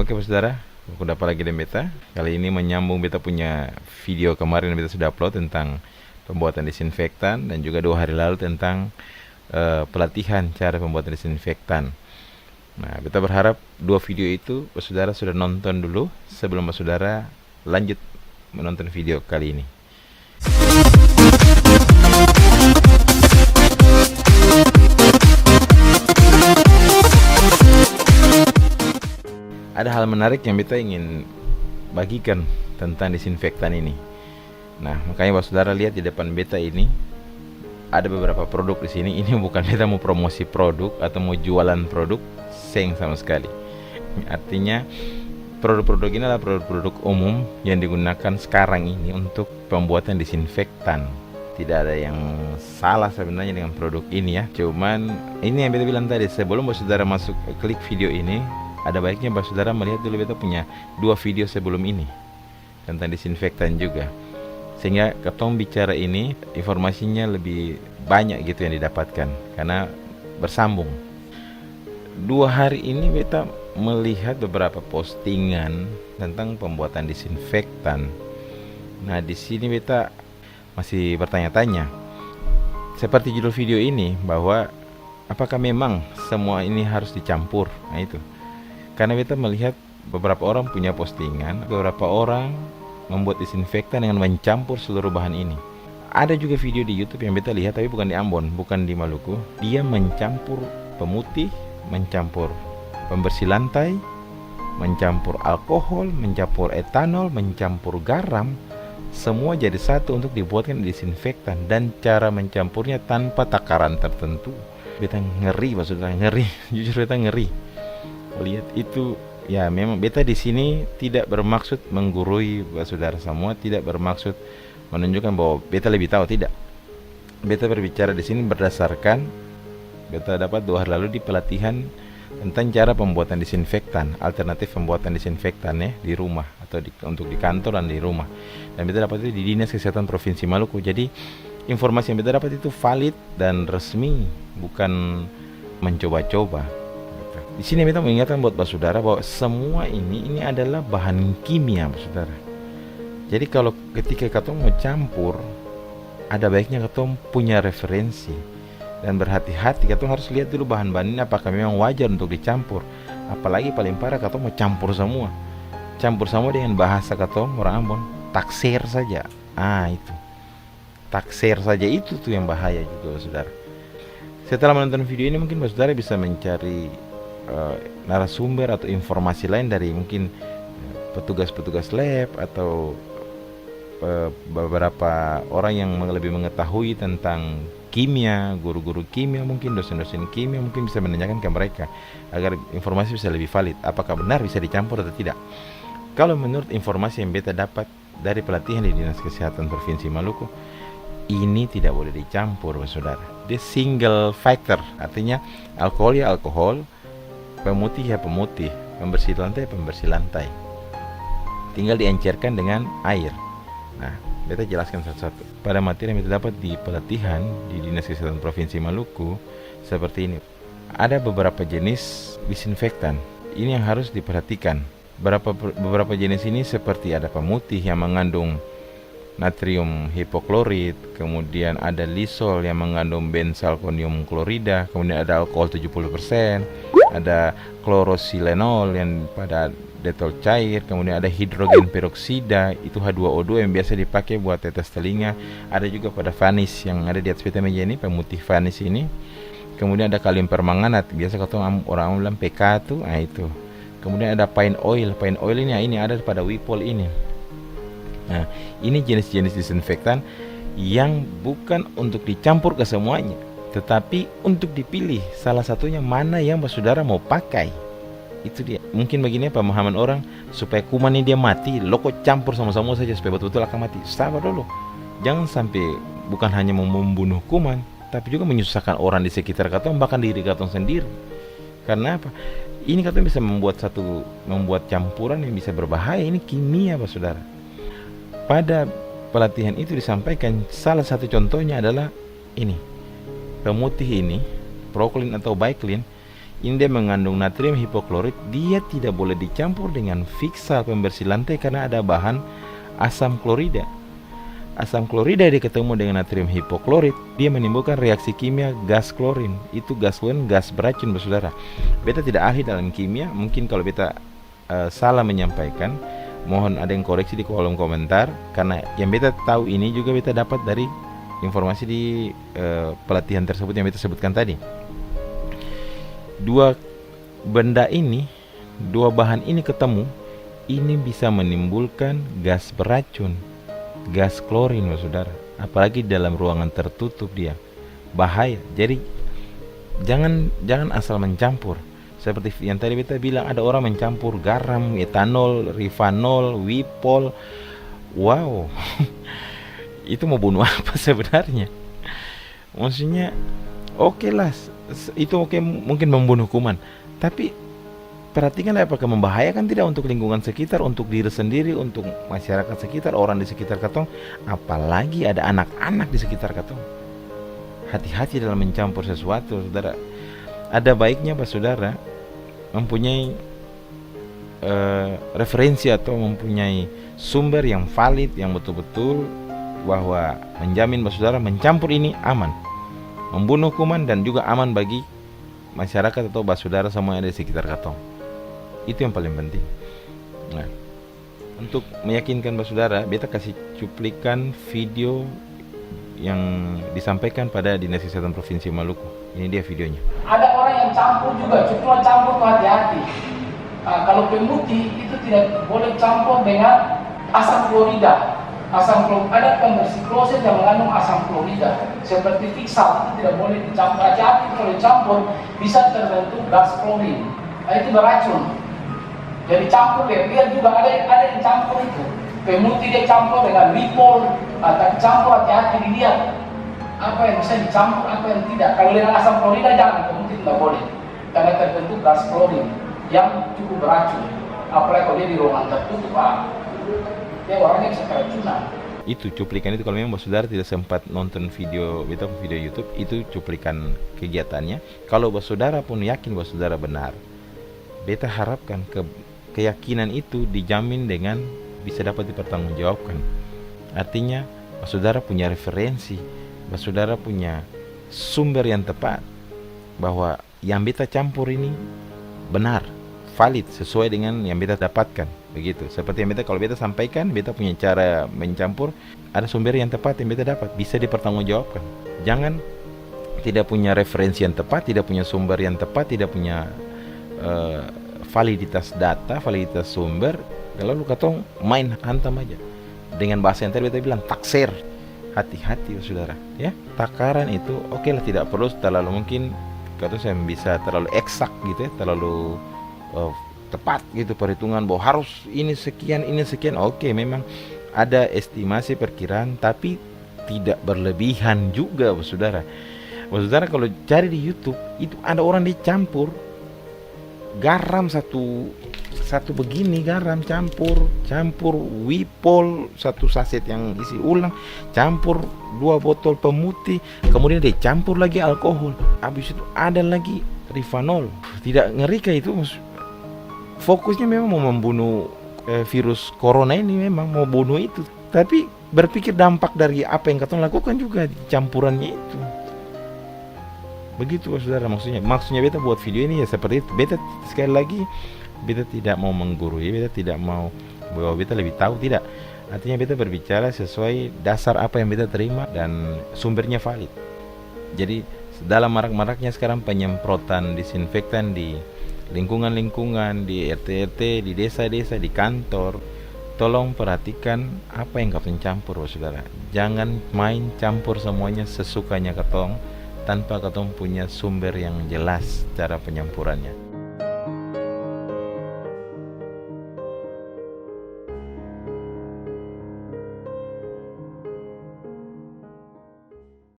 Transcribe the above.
Oke saudara, aku dapat lagi dari beta. Kali ini menyambung beta punya video kemarin yang beta sudah upload tentang pembuatan disinfektan, dan juga 2 hari lalu tentang pelatihan cara pembuatan disinfektan. Nah, beta berharap 2 video itu saudara sudah nonton dulu sebelum saudara lanjut menonton video kali ini. Ada hal menarik yang beta ingin bagikan tentang disinfektan ini. Nah, makanya saudara lihat di depan beta ini ada beberapa produk di sini. Ini bukan beta mau promosi produk atau mau jualan produk, seng sama sekali. Artinya produk-produk ini adalah produk-produk umum yang digunakan sekarang ini untuk pembuatan disinfektan. Tidak ada yang salah sebenarnya dengan produk ini ya. Cuman ini yang beta bilang tadi, sebelum saudara masuk klik video ini, ada baiknya saudara melihat dulu beta punya 2 video sebelum ini tentang disinfektan juga, sehingga ketong bicara ini informasinya lebih banyak gitu yang didapatkan karena bersambung. 2 hari ini beta melihat beberapa postingan tentang pembuatan disinfektan. Nah, di sini beta masih bertanya-tanya, seperti judul video ini, bahwa apakah memang semua ini harus dicampur? Nah itu, karena beta melihat beberapa orang punya postingan, beberapa orang membuat disinfektan dengan mencampur seluruh bahan ini. Ada juga video di YouTube yang beta lihat, tapi bukan di Ambon, bukan di Maluku. Dia mencampur pemutih, mencampur pembersih lantai, mencampur alkohol, mencampur etanol, mencampur garam, semua jadi satu untuk dibuatkan disinfektan, dan cara mencampurnya tanpa takaran tertentu. Beta ngeri, maksudnya ngeri. Jujur beta ngeri lihat itu. Ya, memang beta di sini tidak bermaksud menggurui saudara semua, tidak bermaksud menunjukkan bahwa beta lebih tahu, tidak. Beta berbicara di sini berdasarkan beta dapat 2 hari lalu di pelatihan tentang cara pembuatan disinfektan, alternatif pembuatan disinfektan ya di rumah atau untuk di kantor dan di rumah. Dan beta dapat itu di Dinas Kesehatan Provinsi Maluku. Jadi informasi yang beta dapat itu valid dan resmi, bukan mencoba-coba. Di sini beta mengingatkan buat saudara bahwa semua ini adalah bahan kimia, saudara. Jadi kalau ketika katong mau campur, ada baiknya katong punya referensi dan berhati-hati. Katong harus lihat dulu bahan-bahan ini apakah memang wajar untuk dicampur. Apalagi paling parah katong mau campur semua dengan bahasa katong orang Ambon, taksir saja. Itu taksir saja, itu tuh yang bahaya juga, saudara. Setelah menonton video ini, mungkin saudara bisa mencari narasumber atau informasi lain dari mungkin petugas-petugas lab atau beberapa orang yang lebih mengetahui tentang kimia, guru-guru kimia, mungkin dosen-dosen kimia, mungkin bisa menanyakan ke mereka agar informasi bisa lebih valid, apakah benar bisa dicampur atau tidak. Kalau menurut informasi yang beta dapat dari pelatihan di Dinas Kesehatan Provinsi Maluku, ini tidak boleh dicampur, saudara. Dia single factor, artinya alkohol ya alkohol, pemutih ya pemutih, pembersih lantai ya pembersih lantai, tinggal diencerkan dengan air. Nah, beta jelaskan satu-satu. Pada materi yang kita dapat di pelatihan di Dinas Kesehatan Provinsi Maluku seperti ini. Ada beberapa jenis disinfektan. Ini yang harus diperhatikan. Beberapa jenis ini seperti ada pemutih yang mengandung natrium hipoklorit, kemudian ada lisol yang mengandung benzalkonium klorida, kemudian ada alkohol 70%, ada klorosilenol yang pada detol cair, kemudian ada hidrogen peroksida, itu H2O2 yang biasa dipakai buat tetes telinga. Ada juga pada vanis yang ada di atas peta meja ini, pemutih vanis ini. Kemudian ada kalium permanganat, biasa orang bilang PK tuh, itu. Kemudian ada pine oil ini ada pada Wipol ini. Nah, ini jenis-jenis disinfektan yang bukan untuk dicampur ke semuanya, tetapi untuk dipilih salah satunya mana yang saudara mau pakai. Itu dia. Mungkin begini pemahaman orang, supaya kuman ini dia mati, lo kok campur sama-sama saja supaya betul-betul akan mati. Sabar dulu. Jangan sampai bukan hanya membunuh kuman, tapi juga menyusahkan orang di sekitar katong, bahkan diri katong sendiri. Karena apa? Ini katong bisa membuat campuran yang bisa berbahaya. Ini kimia, saudara. Pada pelatihan itu disampaikan salah satu contohnya adalah ini, pemutih ini, Proclean atau Biclean, ini dia mengandung natrium hipoklorit, dia tidak boleh dicampur dengan Vicsa pembersih lantai karena ada bahan asam klorida. Asam klorida dia ketemu dengan natrium hipoklorit, dia menimbulkan reaksi kimia gas klorin. Itu gas klorin, gas beracun, saudara. Beta tidak ahli dalam kimia, mungkin kalau beta salah menyampaikan, mohon ada yang koreksi di kolom komentar. Karena yang beta tahu ini juga beta dapat dari informasi di pelatihan tersebut yang beta sebutkan tadi. Dua benda ini, dua bahan ini ketemu, ini bisa menimbulkan gas beracun, gas klorin, saudara. Apalagi dalam ruangan tertutup, dia bahaya. Jadi jangan asal mencampur. Seperti yang tadi beta bilang, ada orang mencampur garam, etanol, rifanol, wipol. Wow. Itu mau bunuh apa sebenarnya? Maksudnya oke lah, itu oke, mungkin membunuh kuman, tapi perhatikanlah apakah membahayakan tidak untuk lingkungan sekitar, untuk diri sendiri, untuk masyarakat sekitar, orang di sekitar katong, apalagi ada anak-anak di sekitar katong. Hati-hati dalam mencampur sesuatu, saudara. Ada baiknya, saudara, mempunyai referensi atau mempunyai sumber yang valid, yang betul-betul bahwa menjamin, saudara, mencampur ini aman, membunuh kuman, dan juga aman bagi masyarakat atau saudara semua yang ada di sekitar katong. Itu yang paling penting. Nah, untuk meyakinkan saudara, beta kasih cuplikan video yang disampaikan pada Dinas Kesehatan Provinsi Maluku. Ini dia videonya. Ada orang yang campur juga, cuma campur tuh hati-hati. Kalau pemutih itu tidak boleh campur dengan asam klorida. Asam klorida, ada pembersih kloset yang mengandung asam klorida. Seperti Vicsa itu tidak boleh dicampur. Hati-hati kalau dicampur bisa terbentuk gas klorin. Itu beracun. Jadi campur ya, biar juga ada yang campur itu. Pemutih dia campur dengan wipol, atau campur, hati-hati dilihat apa yang bisa dicampur, apa yang tidak. Kalau dengan asam klorida jangan, pemutih tidak boleh, karena terbentuk gas klorin yang cukup beracun. Apalagi kalau dia di ruangan tertutup, dia orangnya bisa keracunan. Itu cuplikan itu, kalau memang saudara tidak sempat nonton video YouTube, itu cuplikan kegiatannya. Kalau saudara pun yakin bahwa saudara benar, beta harapkan keyakinan itu dijamin dengan bisa dapat dipertanggungjawabkan. Artinya saudara punya referensi, saudara punya sumber yang tepat, bahwa yang beta campur ini benar, valid, sesuai dengan yang beta dapatkan. Begitu, seperti yang kalau beta sampaikan, beta punya cara mencampur, ada sumber yang tepat yang beta dapat, bisa dipertanggungjawabkan. Jangan tidak punya referensi yang tepat, tidak punya sumber yang tepat, tidak punya validitas data, validitas sumber, lalu katong main hantam aja. Dengan bahasa yang tadi beta bilang, taksir. Hati-hati, saudara, ya. Takaran itu oke lah, tidak perlu terlalu, mungkin katong saya bisa terlalu eksak gitu ya, terlalu tepat gitu perhitungan bahwa harus ini sekian. Oke, memang ada estimasi perkiraan, tapi tidak berlebihan juga, saudara. Saudara kalau cari di YouTube, itu ada orang dicampur garam satu begini, garam campur wipol satu saset yang isi ulang, campur 2 botol pemutih, kemudian dicampur lagi alkohol, habis itu ada lagi rifanol. Tidak ngeri kah itu? Fokusnya memang mau membunuh virus corona ini, memang mau bunuh itu, tapi berpikir dampak dari apa yang katong lakukan juga campurannya itu. Begitu, saudara. Maksudnya beta buat video ini ya seperti itu. Beta sekali lagi, beta tidak mau menggurui, beta tidak mau bahwa beta lebih tahu, tidak. Artinya beta berbicara sesuai dasar apa yang beta terima dan sumbernya valid. Jadi dalam marak-maraknya sekarang penyemprotan disinfektan di lingkungan-lingkungan, di RT-RT, di desa-desa, di kantor, tolong perhatikan apa yang katong campur, saudara. Jangan main campur semuanya sesukanya katong, tanpa katong punya sumber yang jelas cara penyampurannya.